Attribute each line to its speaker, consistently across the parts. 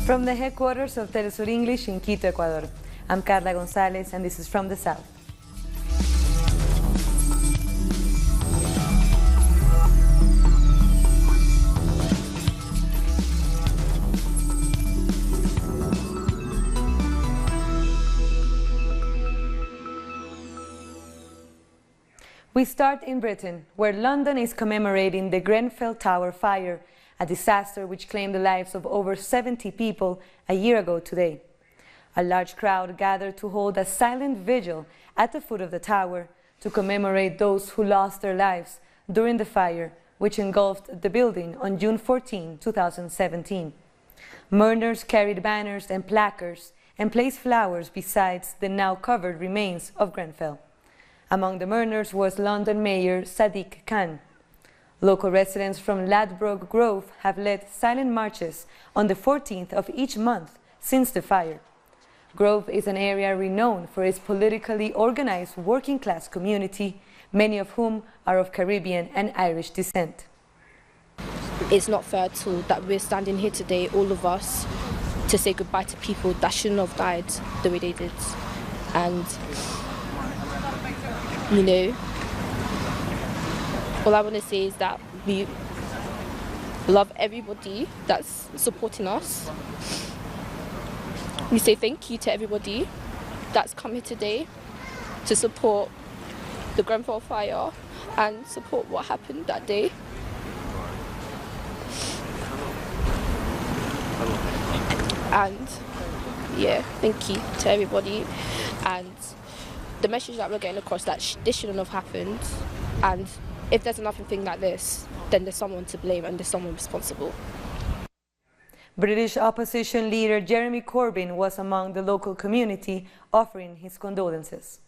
Speaker 1: From the headquarters of Telesur English in Quito, Ecuador, I'm Carla Gonzalez, and this is From the South. We start in Britain, where London is commemorating the Grenfell Tower fire, a disaster which claimed the lives of over 70 people a year ago today. A large crowd gathered to hold a silent vigil at the foot of the tower to commemorate those who lost their lives during the fire, which engulfed the building on June 14, 2017. Mourners carried banners and placards and placed flowers beside the now covered remains of Grenfell. Among the mourners was London Mayor Sadiq Khan. Local residents from Ladbroke Grove have led silent marches on the 14th of each month since the fire. Grove is an area renowned for its politically organized working-class community, many of whom are of Caribbean and Irish descent.
Speaker 2: It's not fair at all that we're standing here today, all of us, to say goodbye to people that shouldn't have died the way they did. And, you know, all I want to say is that we love everybody that's supporting us. We say thank you to everybody that's come here today to support the Grenfell fire and support what happened that day. And yeah, thank you to everybody. And the message that we're getting across, that this shouldn't have happened. And if there's another thing like this, then there's someone to blame and there's someone responsible.
Speaker 1: British opposition leader Jeremy Corbyn was among the local community offering his condolences.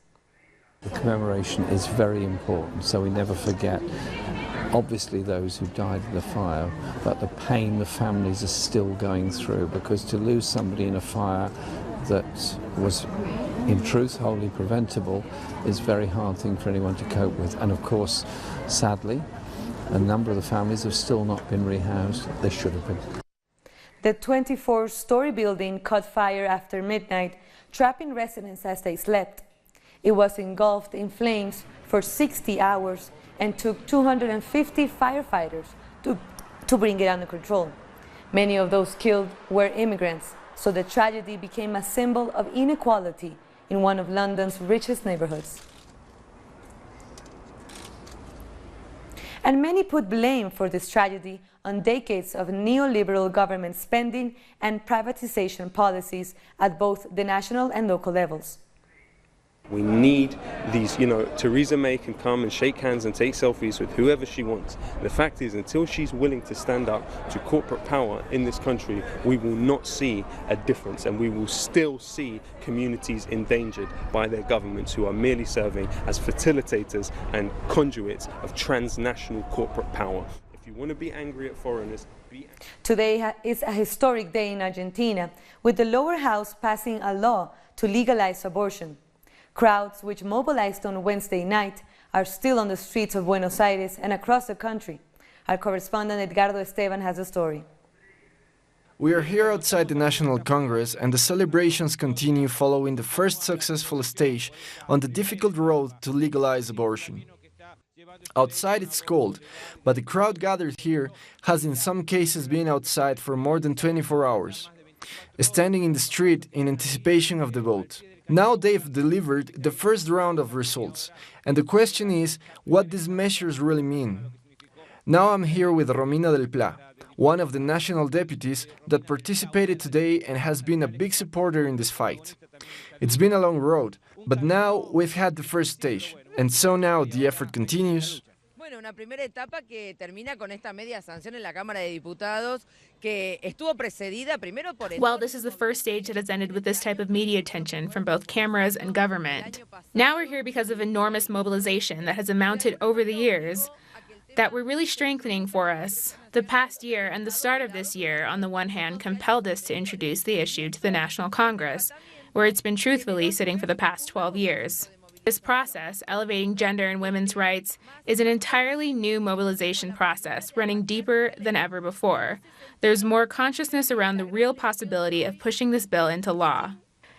Speaker 3: The commemoration is very important, so we never forget, obviously, those who died in the fire, but the pain the families are still going through, because to lose somebody in a fire that was, in truth, wholly preventable is a very hard thing for anyone to cope with. And of course, sadly, a number of the families have still not been rehoused. They should have been.
Speaker 1: The 24-story building caught fire after midnight, trapping residents as they slept. It was engulfed in flames for 60 hours and took 250 firefighters to bring it under control. Many of those killed were immigrants, so the tragedy became a symbol of inequality in one of London's richest neighborhoods. And many put blame for this tragedy on decades of neoliberal government spending and privatization policies at both the national and local levels.
Speaker 4: We need these, Theresa May can come and shake hands and take selfies with whoever she wants. The fact is, until she's willing to stand up to corporate power in this country, we will not see a difference, and we will still see communities endangered by their governments who are merely serving as facilitators and conduits of transnational corporate power. If you want to be angry at foreigners, be angry.
Speaker 1: Today is a historic day in Argentina, with the lower house passing a law to legalize abortion. Crowds, which mobilized on Wednesday night, are still on the streets of Buenos Aires and across the country. Our correspondent Edgardo Esteban has a story.
Speaker 5: We are here outside the National Congress, and the celebrations continue following the first successful stage on the difficult road to legalize abortion. Outside it's cold, but the crowd gathered here has in some cases been outside for more than 24 hours, standing in the street in anticipation of the vote. Now they've delivered the first round of results, and the question is what these measures really mean. Now I'm here with Romina del Pla, one of the national deputies that participated today and has been a big supporter in this fight. It's been a long road, but now we've had the first stage, and so now the effort continues.
Speaker 6: Una primera etapa que termina con esta media sanción en la Cámara de Diputados que estuvo precedida primero por el...
Speaker 7: Well, this is the first stage that has ended with this type of media attention from both cameras and government. Now we're here because of enormous mobilization that has amounted over the years that were really strengthening for us. The past year and the start of this year, on the one hand, compelled us to introduce the issue to the National Congress, where it's been truthfully sitting for the past 12 years. This process, elevating gender and women's rights, is an entirely new mobilization process running deeper than ever before. There's more consciousness around the real possibility of pushing this bill into law.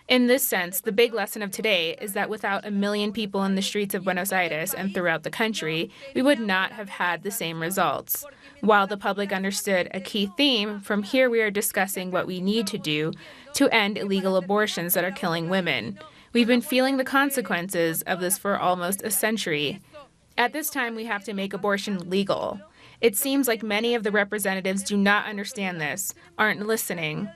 Speaker 7: In this sense, the big lesson of today is that without 1 million people in the streets of Buenos Aires and throughout the country, we would not have had the same results. While the public understood a key theme, from here we are discussing what we need to do to end illegal abortions that are killing women. We've been feeling the consequences of this for almost a century. At this time, we have to make abortion legal. It seems like many of the representatives do not understand this, aren't listening.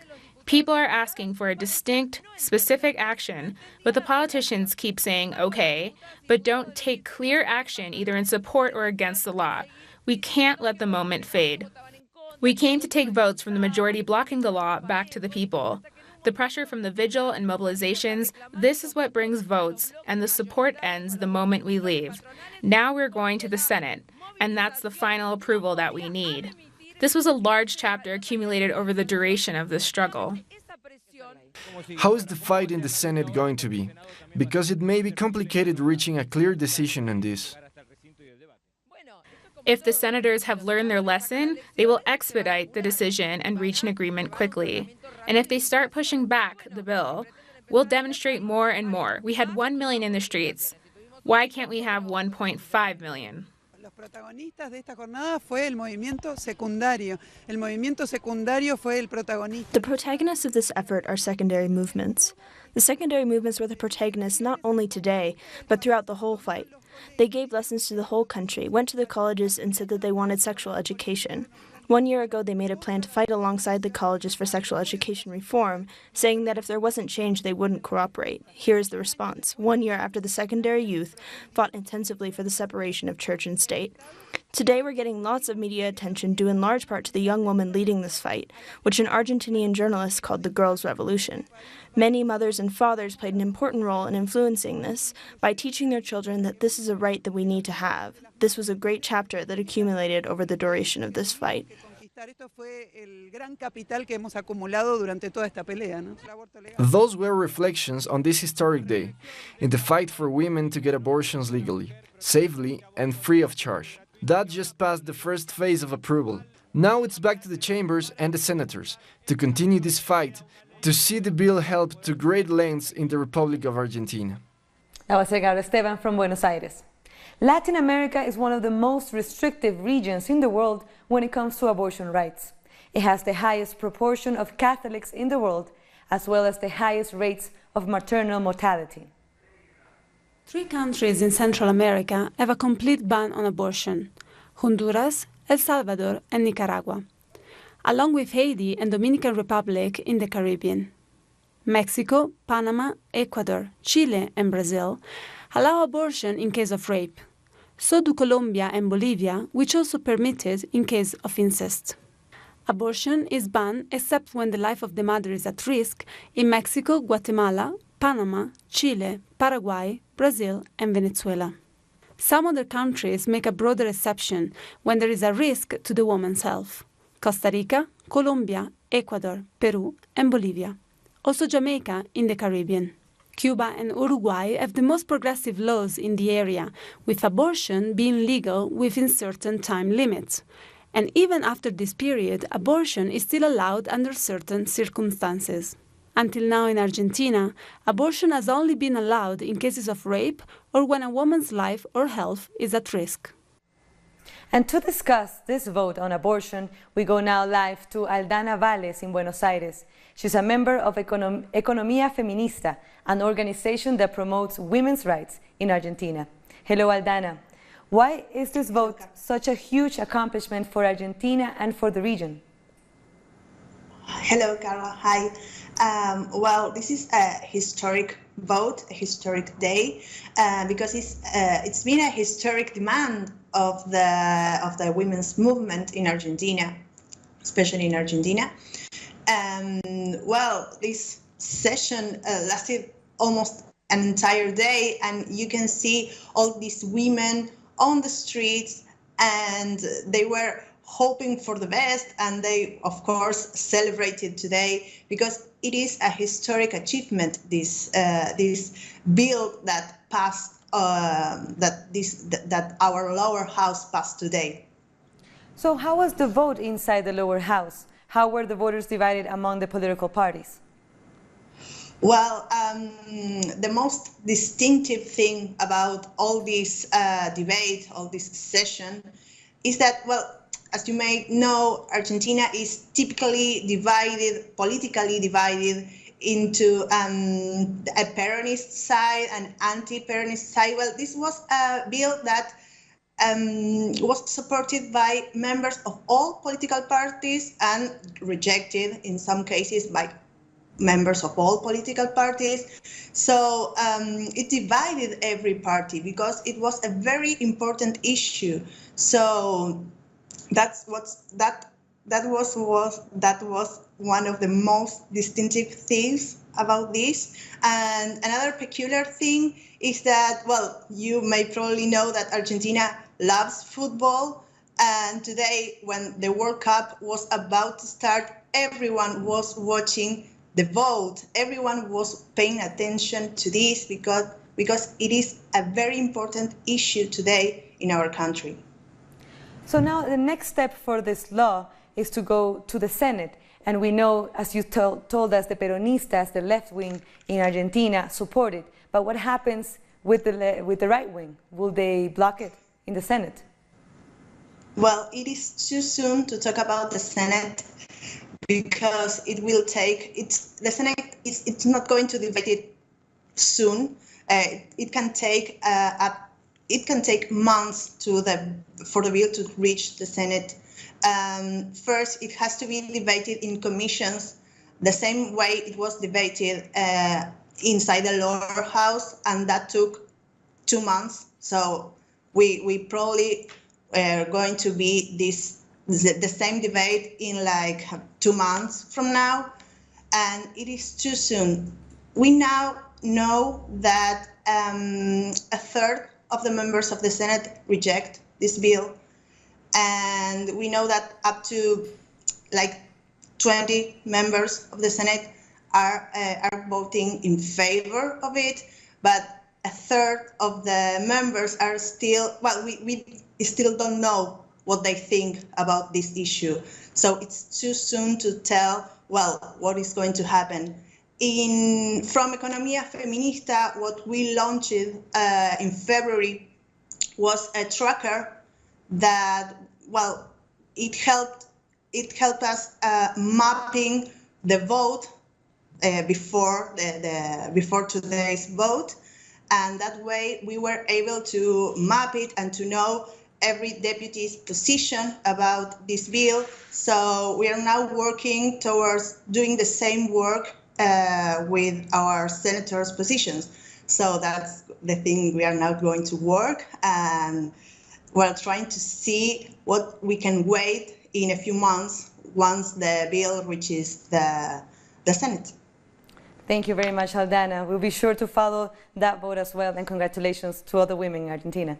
Speaker 7: People are asking for a distinct, specific action, but the politicians keep saying, okay, but don't take clear action either in support or against the law. We can't let the moment fade. We came to take votes from the majority blocking the law back to the people. The pressure from the vigil and mobilizations, this is what brings votes, and the support ends the moment we leave. Now we're going to the Senate, and that's the final approval that we need. This was a large chapter accumulated over the duration of this struggle.
Speaker 5: How is the fight in the Senate going to be? Because it may be complicated reaching a clear decision on this.
Speaker 7: If the senators have learned their lesson, they will expedite the decision and reach an agreement quickly. And if they start pushing back the bill, we'll demonstrate more and more. We had 1 million in the streets. Why can't we have 1.5 million?
Speaker 8: Los protagonistas de esta jornada fue el movimiento secundario. El movimiento secundario fue el protagonista.
Speaker 9: The protagonists of this effort are secondary movements. The secondary movements were the protagonists not only today, but throughout the whole fight. They gave lessons to the whole country, went to the colleges, and said that they wanted sexual education. 1 year ago, they made a plan to fight alongside the colleges for sexual education reform, saying that if there wasn't change, they wouldn't cooperate. Here is the response. 1 year after the secondary youth fought intensively for the separation of church and state. Today, we're getting lots of media attention due in large part to the young woman leading this fight, which an Argentinian journalist called the Girls' Revolution. Many mothers and fathers played an important role in influencing this by teaching their children that this is a right that we need to have. This was a great chapter that accumulated over the duration of this fight.
Speaker 5: Those were reflections on this historic day, in the fight for women to get abortions legally, safely, and free of charge. That just passed the first phase of approval. Now it's back to the chambers and the senators to continue this fight, to see the bill help to great lengths in the Republic of Argentina.
Speaker 1: That was Edgar Esteban from Buenos Aires. Latin America is one of the most restrictive regions in the world when it comes to abortion rights. It has the highest proportion of Catholics in the world, as well as the highest rates of maternal mortality.
Speaker 10: 3 countries in Central America have a complete ban on abortion: Honduras, El Salvador, and Nicaragua, along with Haiti and Dominican Republic in the Caribbean. Mexico, Panama, Ecuador, Chile, and Brazil allow abortion in case of rape. So do Colombia and Bolivia, which also permit it in case of incest. Abortion is banned except when the life of the mother is at risk in Mexico, Guatemala, Panama, Chile, Paraguay, Brazil, and Venezuela. Some other countries make a broader exception when there is a risk to the woman's health: Costa Rica, Colombia, Ecuador, Peru, and Bolivia. Also Jamaica in the Caribbean. Cuba and Uruguay have the most progressive laws in the area, with abortion being legal within certain time limits. And even after this period, abortion is still allowed under certain circumstances. Until now in Argentina, abortion has only been allowed in cases of rape or when a woman's life or health is at risk.
Speaker 1: And to discuss this vote on abortion, we go now live to Aldana Valles in Buenos Aires. She's a member of Economía Feminista, an organization that promotes women's rights in Argentina. Hello, Aldana. Why is this vote such a huge accomplishment for Argentina and for the region?
Speaker 11: Hello, Carla. Hi. Well, this is a historic vote, a historic day, because it's been a historic demand of the women's movement in Argentina, especially in Argentina. Well, this session lasted almost an entire day, and you can see all these women on the streets, and they were hoping for the best, and they, of course, celebrated today because it is a historic achievement, this bill that passed that our lower house passed today.
Speaker 1: So how was the vote inside the lower house? How were the voters divided among the political parties?
Speaker 11: Well, the most distinctive thing about all this debate, all this session, is that, well, as you may know, Argentina is typically divided, politically divided into a Peronist side and anti-Peronist side. Well, this was a bill that was supported by members of all political parties and rejected in some cases by members of all political parties. So it divided every party because it was a very important issue. So that was one of the most distinctive things about this. And another peculiar thing is that, well, you may probably know that Argentina loves football, and today when the World Cup was about to start, everyone was watching the vote. Everyone was paying attention to this because it is a very important issue today in our country.
Speaker 1: So now the next step for this law is to go to the Senate. And we know, as you told us, the Peronistas, the left wing in Argentina, support it. But what happens with the right wing? Will they block it in the Senate?
Speaker 11: Well, it is too soon to talk about the Senate because it will take, the Senate it's not going to debate it soon. It can take months for the bill to reach the Senate. First, it has to be debated in commissions, the same way it was debated inside the lower house, and that took 2 months. So we probably are going to be the same debate in like 2 months from now, and it is too soon. We now know that a third of the members of the Senate reject this bill, and we know that up to like 20 members of the Senate are voting in favor of it, but a third of the members are still, well, we still don't know what they think about this issue. So it's too soon to tell, well, what is going to happen. From Economía Feminista, what we launched in February was a tracker that, well, it helped us mapping the vote before today's vote, and that way we were able to map it and to know every deputy's position about this bill. So we are now working towards doing the same work with our senators' positions. So that's the thing we are now going to work, and we're trying to see what we can wait in a few months once the bill reaches the Senate.
Speaker 1: Thank you very much, Aldana. We'll be sure to follow that vote as well, and congratulations to all the women in Argentina.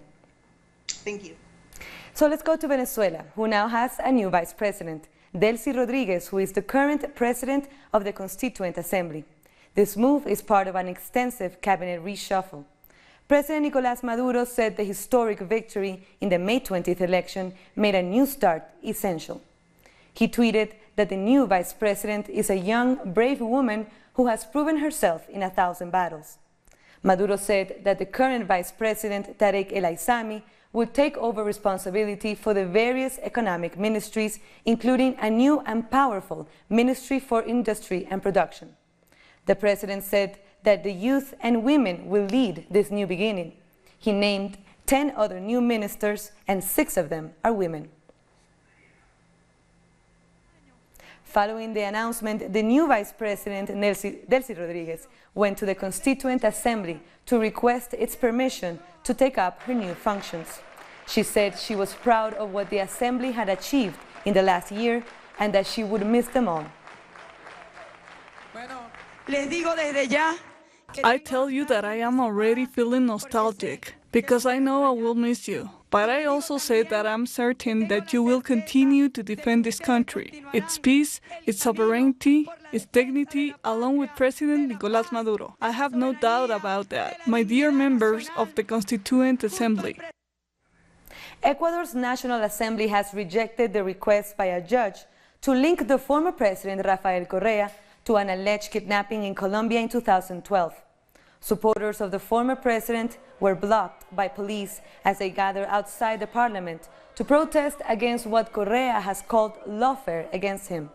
Speaker 11: Thank you.
Speaker 1: So let's go to Venezuela, who now has a new vice president, Delcy Rodriguez, who is the current president of the Constituent Assembly. This move is part of an extensive cabinet reshuffle. President Nicolás Maduro said the historic victory in the May 20th election made a new start essential. He tweeted that the new vice president is a young, brave woman who has proven herself in 1,000 battles. Maduro said that the current vice president, Tarek El Aissami, would take over responsibility for the various economic ministries, including a new and powerful Ministry for Industry and Production. The president said that the youth and women will lead this new beginning. He named 10 other new ministers, and 6 of them are women. Following the announcement, the new vice president, Delcy Rodriguez, went to the Constituent Assembly to request its permission to take up her new functions. She said she was proud of what the Assembly had achieved in the last year and that she would miss them all.
Speaker 12: I tell you that I am already feeling nostalgic because I know I will miss you. But I also say that I'm certain that you will continue to defend this country, its peace, its sovereignty, its dignity, along with President Nicolás Maduro. I have no doubt about that. My dear members of the Constituent Assembly.
Speaker 1: Ecuador's National Assembly has rejected the request by a judge to link the former president Rafael Correa to an alleged kidnapping in Colombia in 2012. Supporters of the former president were blocked by police as they gathered outside the parliament to protest against what Correa has called lawfare against him.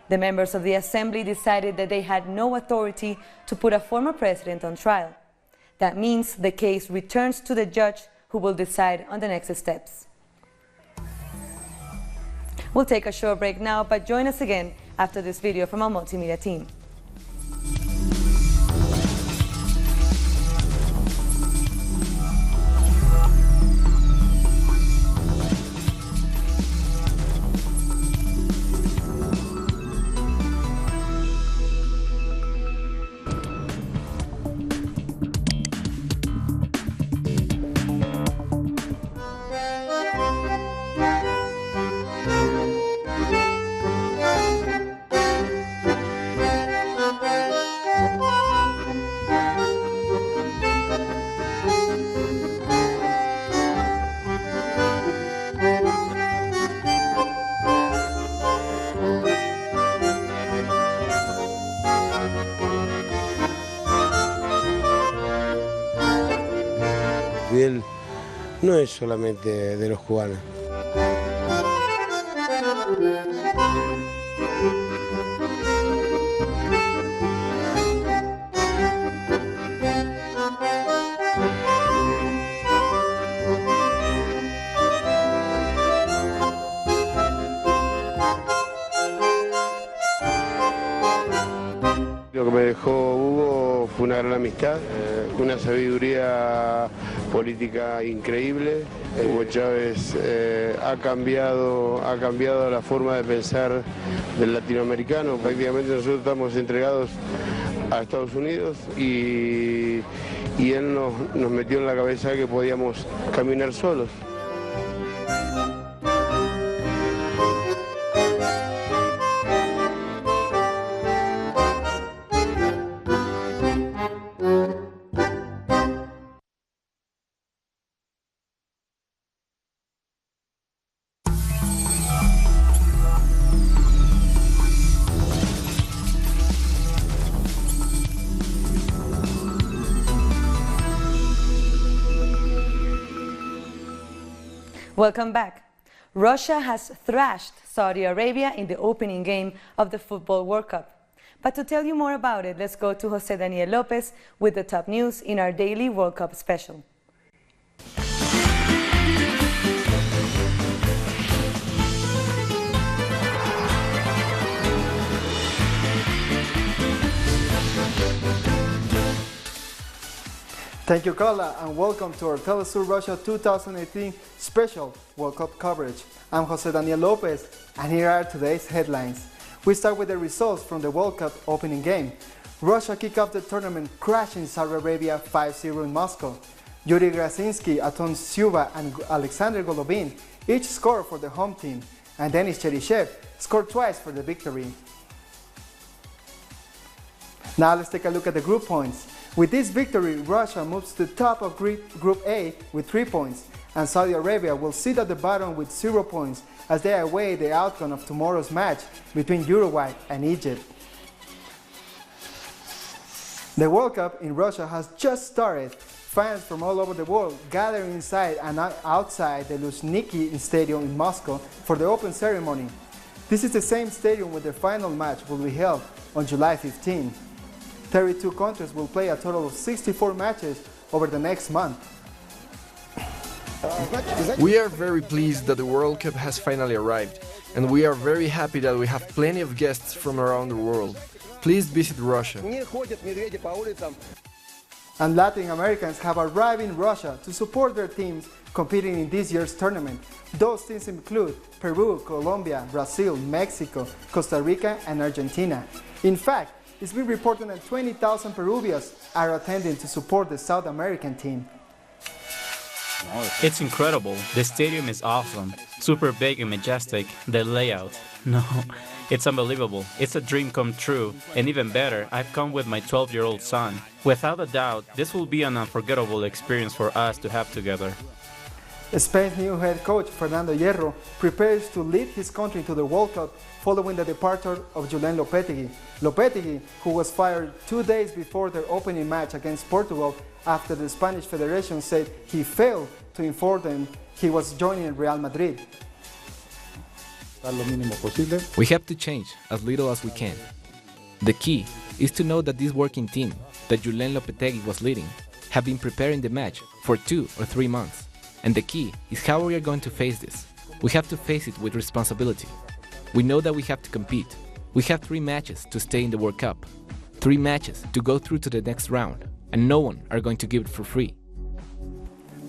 Speaker 1: The members of the assembly decided that they had no authority to put a former president on trial. That means the case returns to the judge, who will decide on the next steps. We'll take a short break now, but join us again after this video from our multimedia team.
Speaker 13: Fidel no es solamente de los cubanos. Lo que me dejó Hugo fue una gran amistad, una sabiduría política increíble. Hugo Chávez ha cambiado la forma de pensar del latinoamericano. Prácticamente nosotros estamos entregados a Estados Unidos y él nos metió en la cabeza que podíamos caminar solos.
Speaker 1: Welcome back. Russia has thrashed Saudi Arabia in the opening game of the Football World Cup. But to tell you more about it, let's go to José Daniel López with the top news in our daily World Cup special.
Speaker 5: Thank you, Carla, and welcome to our Telesur Russia 2018 special World Cup coverage. I'm José Daniel López, and here are today's headlines. We start with the results from the World Cup opening game. Russia kicked off the tournament crashing Saudi Arabia 5-0 in Moscow. Yuri Grasinski, Anton Syuba, and Alexander Golovin each scored for the home team, and Denis Cheryshev scored twice for the victory. Now let's take a look at the group points. With this victory, Russia moves to the top of Group A with 3 points, and Saudi Arabia will sit at the bottom with 0 points as they await the outcome of tomorrow's match between Uruguay and Egypt. The World Cup in Russia has just started. Fans from all over the world gather inside and outside the Luzhniki Stadium in Moscow for the open ceremony. This is the same stadium where the final match will be held on July 15. 32 countries will play a total of 64 matches over the next month.
Speaker 14: We are very pleased that the World Cup has finally arrived, and we are very happy that we have plenty of guests from around the world. Please visit Russia.
Speaker 5: And Latin Americans have arrived in Russia to support their teams competing in this year's tournament. Those teams include Peru, Colombia, Brazil, Mexico, Costa Rica, and Argentina. In fact, it's been reported that 20,000 Peruvians are attending to support the South American team.
Speaker 15: It's incredible. The stadium is awesome. Super big and majestic. The layout. No, it's unbelievable. It's a dream come true. And even better, I've come with my 12-year-old son. Without a doubt, this will be an unforgettable experience for us to have together.
Speaker 16: Spain's new head coach, Fernando Hierro, prepares to lead his country to the World Cup following the departure of Julen Lopetegui. Lopetegui, who was fired 2 days before their opening match against Portugal after the Spanish Federation said he failed to inform them he was joining Real Madrid.
Speaker 17: We have to change as little as we can. The key is to know that this working team that Julen Lopetegui was leading have been preparing the match for 2 or 3 months. And the key is how we are going to face this. We have to face it with responsibility. We know that we have to compete. We have 3 matches to stay in the World Cup, 3 matches to go through to the next round, and no one are going to give it for free.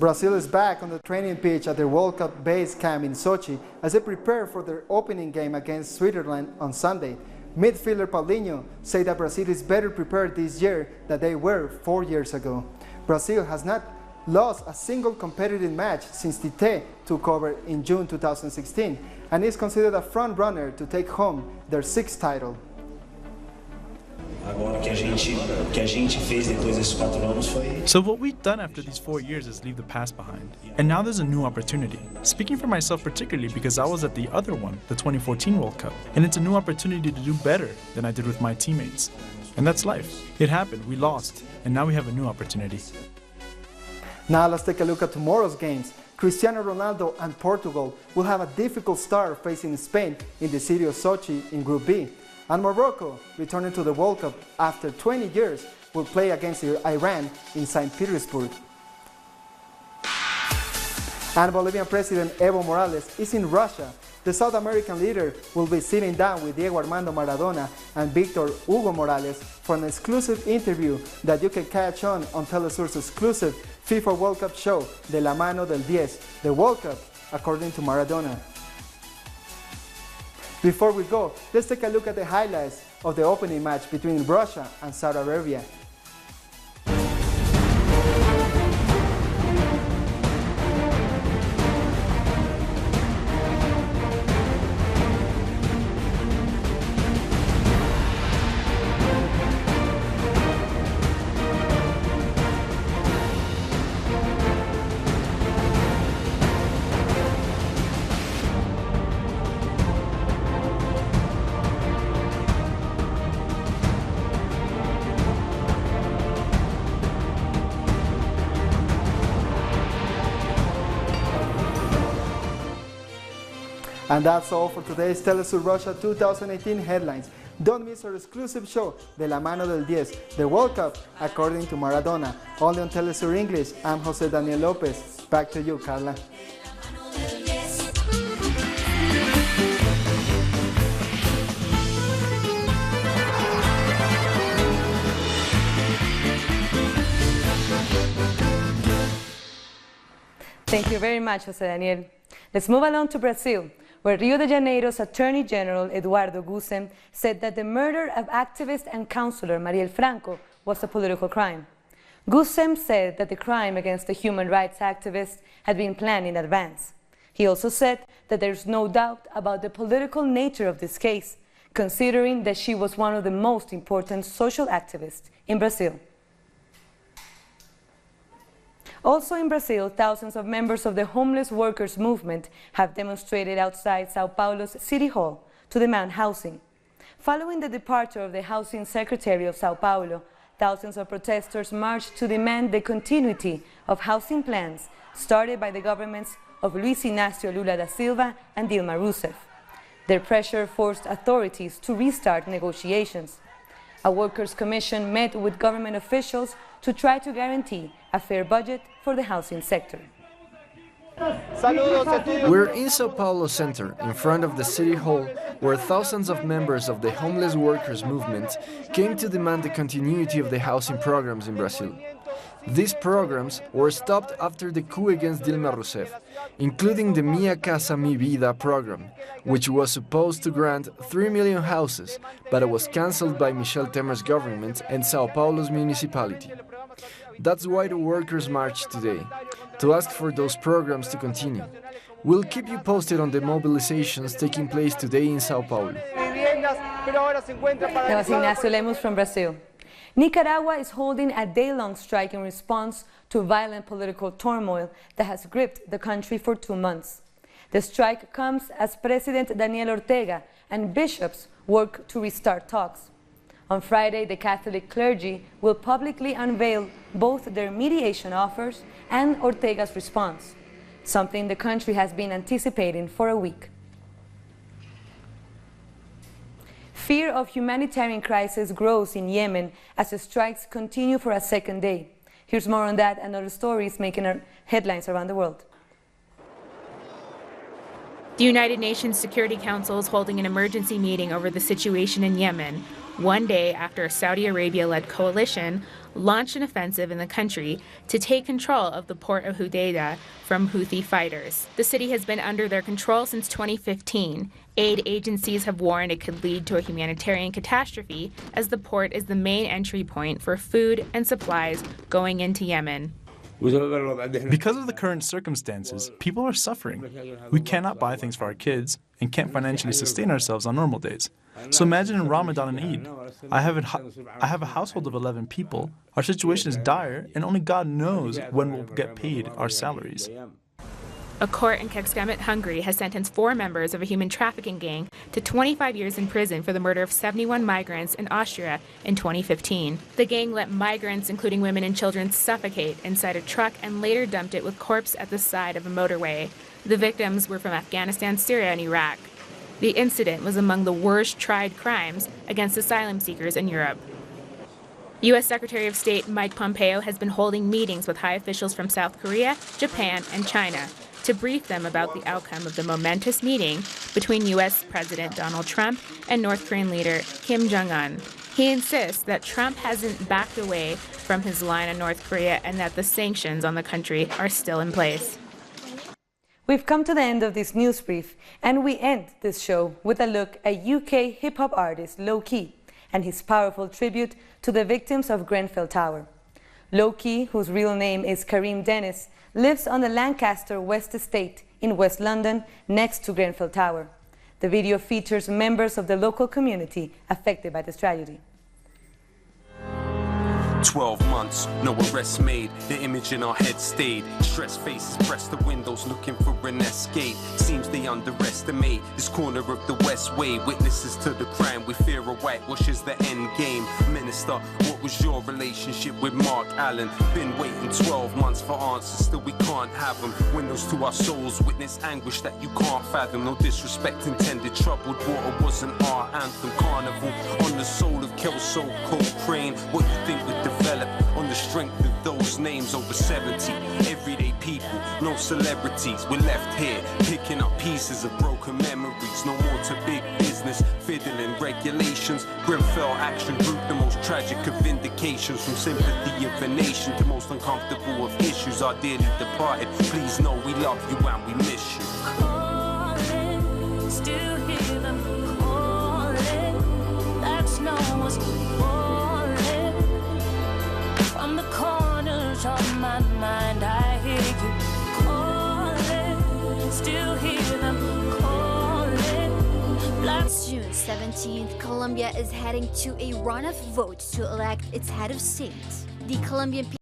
Speaker 16: Brazil is back on the training pitch at their World Cup base camp in Sochi as they prepare for their opening game against Switzerland on Sunday. Midfielder Paulinho said that Brazil is better prepared this year than they were 4 years ago. Brazil has not lost a single competitive match since Tite took over in June 2016 and is considered a front-runner to take home their 6th title.
Speaker 18: So what we've done after these 4 years is leave the past behind. And now there's a new opportunity. Speaking for myself particularly because I was at the other one, the 2014 World Cup, and it's a new opportunity to do better than I did with my teammates. And that's life. It happened, we lost, and now we have a new opportunity.
Speaker 16: Now let's take a look at tomorrow's games. Cristiano Ronaldo and Portugal will have a difficult start facing Spain in the city of Sochi in Group B. And Morocco, returning to the World Cup after 20 years, will play against Iran in St. Petersburg. And Bolivian President Evo Morales is in Russia. The South American leader will be sitting down with Diego Armando Maradona and Victor Hugo Morales for an exclusive interview that you can catch on Telesur's exclusive FIFA World Cup show, De la Mano del 10, the World Cup according to Maradona. Before we go, let's take a look at the highlights of the opening match between Russia and Saudi Arabia. And that's all for today's Telesur Russia 2018 headlines. Don't miss our exclusive show, De la Mano del 10, the World Cup according to Maradona. Only on Telesur English. I'm Jose Daniel Lopez. Back to you, Carla.
Speaker 1: Thank you very much, Jose Daniel. Let's move along to Brazil, where Rio de Janeiro's Attorney General Eduardo Gusen said that the murder of activist and counselor Marielle Franco was a political crime. Gusen said that the crime against the human rights activist had been planned in advance. He also said that there's no doubt about the political nature of this case, considering that she was one of the most important social activists in Brazil. Also in Brazil, thousands of members of the homeless workers movement have demonstrated outside Sao Paulo's City Hall to demand housing. Following the departure of the Housing Secretary of Sao Paulo, thousands of protesters marched to demand the continuity of housing plans started by the governments of Luis Inácio Lula da Silva and Dilma Rousseff. Their pressure forced authorities to restart negotiations. A workers' commission met with government officials to try to guarantee a fair budget for the housing sector.
Speaker 5: We're in Sao Paulo Center, in front of the City Hall, where thousands of members of the homeless workers movement came to demand the continuity of the housing programs in Brazil. These programs were stopped after the coup against Dilma Rousseff, including the Minha Casa Mi Vida program, which was supposed to grant 3 million houses, but it was cancelled by Michel Temer's government and Sao Paulo's municipality. That's why the workers marched today.
Speaker 14: to ask for those programs to continue. We'll keep you posted on the mobilizations taking place today in Sao Paulo.
Speaker 1: That was Ignacio Lemus from Brazil. Nicaragua is holding a day-long strike in response to violent political turmoil that has gripped the country for 2 months. The strike comes as President Daniel Ortega and bishops work to restart talks. On Friday, the Catholic clergy will publicly unveil both their mediation offers and Ortega's response, something the country has been anticipating for a week. Fear of humanitarian crisis grows in Yemen as the strikes continue for a second day. Here's more on that and other stories making headlines around the world.
Speaker 7: The United Nations Security Council is holding an emergency meeting over the situation in Yemen, one day after a Saudi Arabia-led coalition launched an offensive in the country to take control of the port of Hodeidah from Houthi fighters. The city has been under their control since 2015. Aid agencies have warned it could lead to a humanitarian catastrophe as the port is the main entry point for food and supplies going into Yemen.
Speaker 18: Because of the current circumstances, people are suffering. We cannot buy things for our kids and can't financially sustain ourselves on normal days. So imagine in Ramadan and Eid. I have a household of 11 people. Our situation is dire, and only God knows when we'll get paid our salaries.
Speaker 7: A court in Kecskemét, Hungary has sentenced 4 members of a human trafficking gang to 25 years in prison for the murder of 71 migrants in Austria in 2015. The gang let migrants, including women and children, suffocate inside a truck and later dumped it with corpses at the side of a motorway. The victims were from Afghanistan, Syria, and Iraq. The incident was among the worst tried crimes against asylum seekers in Europe. U.S. Secretary of State Mike Pompeo has been holding meetings with high officials from South Korea, Japan, and China to brief them about the outcome of the momentous meeting between U.S. President Donald Trump and North Korean leader Kim Jong-un. He insists that Trump hasn't backed away from his line on North Korea and that the sanctions on the country are still in place.
Speaker 1: We've come to the end of this news brief, and we end this show with a look at UK hip-hop artist Lowkey and his powerful tribute to the victims of Grenfell Tower. Lowkey, whose real name is Karim Dennis, lives on the Lancaster West Estate in West London next to Grenfell Tower. The video features members of the local community affected by this tragedy.
Speaker 19: 12 months, no arrests made, the image in our head stayed. Stressed faces press the windows looking for an escape. Seems they underestimate this corner of the West Way. Witnesses to the crime, we fear a whitewash is the end game. Minister, what was your relationship with Mark Allen? Been waiting 12 months for answers, still we can't have them. Windows to our souls, witness anguish that you can't fathom. No disrespect intended, troubled water wasn't our anthem. Carnival on the soul of Kelso Cochrane. What you think would develop on the strength of those names over 70? Everyday people, no celebrities. We're left here picking up pieces of broken memories. No more to big business, fiddling regulations. Grenfell action group, the most tragic of vindications. From sympathy of a nation to most uncomfortable of issues. Our dearly departed, please know we love you and we miss you.
Speaker 20: Calling, still hear them calling. That's no one's falling. From the corners of my mind, I hear you calling. Still hear them calling.
Speaker 21: June 17th, Colombia is heading to a runoff vote to elect its head of state. The Colombian